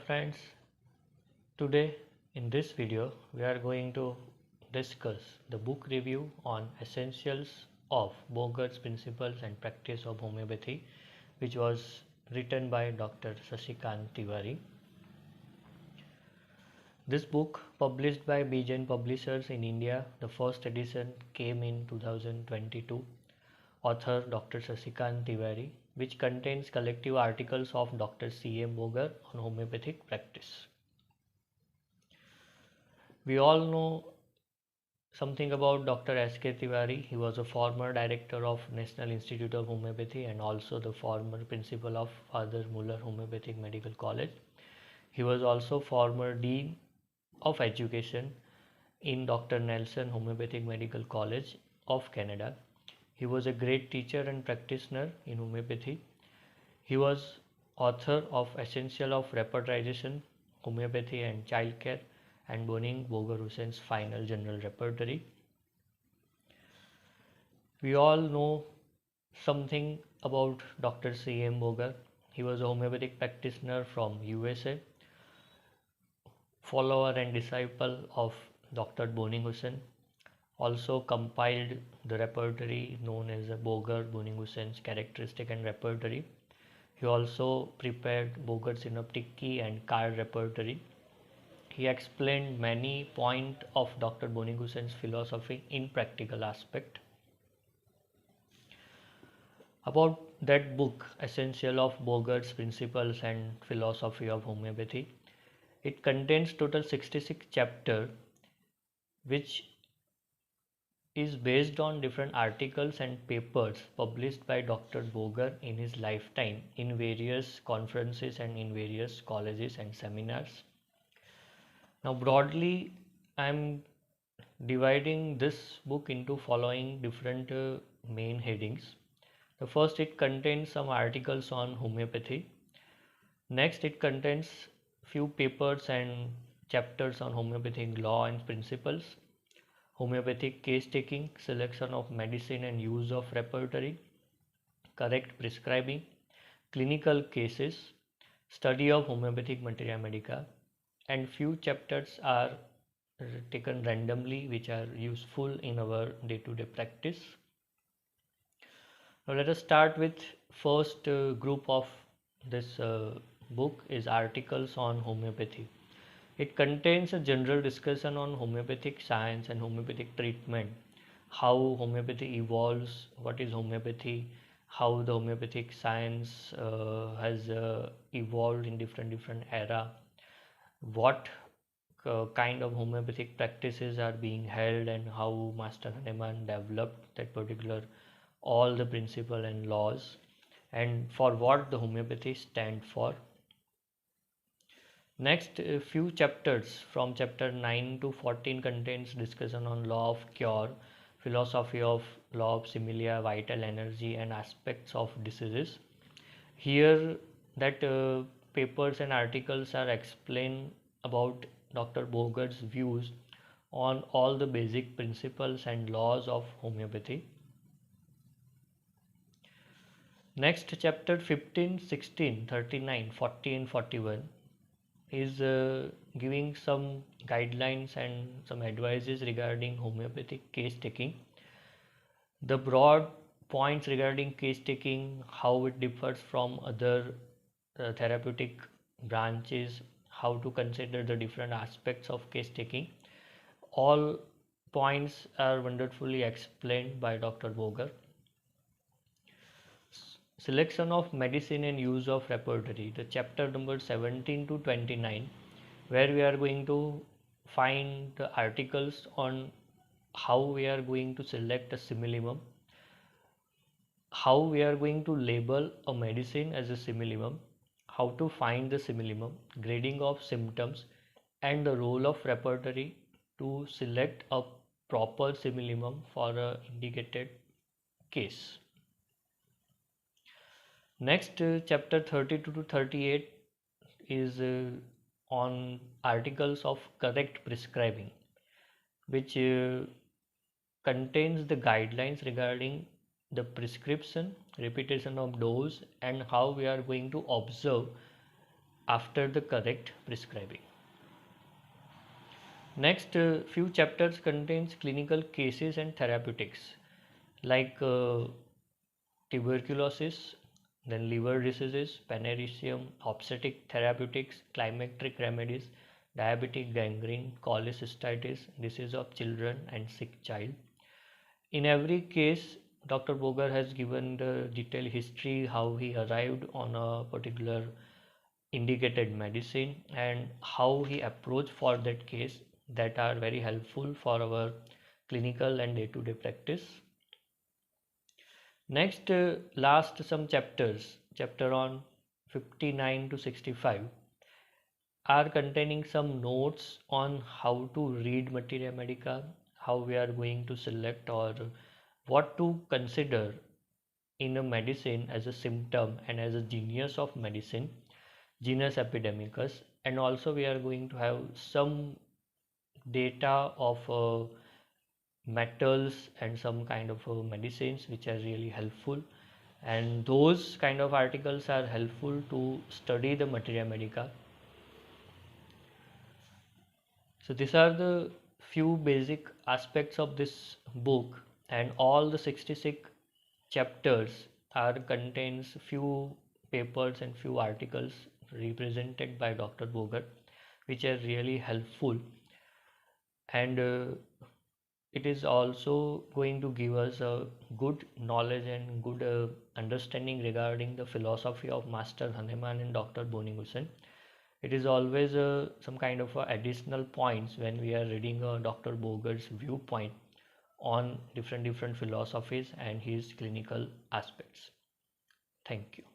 friends, today in this video we are going to discuss the book review on Essentials of Boger's Principles and Practice of Homeopathy, which was written by Dr. Kant Tiwari. This book, published by Bijan Publishers in India, the first edition came in 2022. Author Dr. Kant Tiwari, which contains collective articles of Dr. C.M. Boger on homeopathic practice. We all know something about Dr. S K Tiwari. He was a former director of National Institute of Homeopathy and also the former principal of Father Muller Homeopathic Medical College. He was also former Dean of Education in Dr. Nelson Homeopathic Medical College of Canada. He was a great teacher and practitioner in homeopathy. He was author of Essential of Repertorization, Homeopathy and Childcare and Boning Boger Hussein's Final General Repertory. We all know something about Dr. C.M. Boger. He was a homeopathic practitioner from USA, follower and disciple of Dr. Boning Hussein. Also compiled the repertory known as Boger Boning Hussein's Characteristic and Repertory. He also prepared Boger Synoptic Key and Card Repertory. He explained many points of Dr. Boning Hussein's philosophy in practical aspect. About that book, Essential of Boger's Principles and Philosophy of Homeopathy, it contains total 66 chapters, which is based on different articles and papers published by Dr. Boger in his lifetime in various conferences and in various colleges and seminars. Now broadly, I am dividing this book into following different main headings. The first, it contains some articles on homeopathy. Next, it contains few papers and chapters on homeopathic law and principles, homeopathic case taking, selection of medicine and use of repertory, correct prescribing, clinical cases, study of homeopathic materia medica, and few chapters are taken randomly which are useful in our day-to-day practice. Now let us start with first group of this book is articles on homeopathy. It contains a general discussion on homeopathic science and homeopathic treatment, how homeopathy evolves, what is homeopathy, how the homeopathic science has evolved in different era, what kind of homeopathic practices are being held and how Master Hahnemann developed that particular all the principle and laws and for what the homeopathy stand for. Next, a few chapters from chapter 9 to 14 contains discussion on law of cure, philosophy of law of similia, vital energy and aspects of diseases. Here that papers and articles are explained about Dr. Boger's views on all the basic principles and laws of homeopathy. Next, chapter 15, 16, 39, 40 and 41 is giving some guidelines and some advices regarding homeopathic case taking. The broad points regarding case taking, how it differs from other therapeutic branches, how to consider the different aspects of case taking. All points are wonderfully explained by Dr. Boger. Selection of medicine and use of repertory, the chapter number 17 to 29, where we are going to find the articles on how we are going to select a simillimum, how we are going to label a medicine as a simillimum, how to find the simillimum, grading of symptoms, and the role of repertory to select a proper simillimum for a indicated case. Next, chapter 32 to 38 is on articles of correct prescribing, which contains the guidelines regarding the prescription, repetition of dose, and how we are going to observe after the correct prescribing. Next, few chapters contains clinical cases and therapeutics like tuberculosis, then liver diseases, panericium, obstetric therapeutics, climacteric remedies, diabetic gangrene, cholecystitis, disease of children and sick child. In every case, Dr. Boger has given the detailed history, how he arrived on a particular indicated medicine and how he approached for that case, that are very helpful for our clinical and day-to-day practice. Next, last some chapters, chapter on 59 to 65 are containing some notes on how to read materia medica, how we are going to select or what to consider in a medicine as a symptom and as a genius of medicine, genus epidemicus, and also we are going to have some data of metals and some kind of medicines which are really helpful, and those kind of articles are helpful to study the materia medica. So these are the few basic aspects of this book, and all the 66 chapters are contains few papers and few articles represented by Dr. Boger, which are really helpful, and it is also going to give us a good knowledge and good understanding regarding the philosophy of Master Hahnemann and Dr. Bonigusen. It is always some kind of additional points when we are reading Dr. Boger's viewpoint on different philosophies and his clinical aspects. Thank you.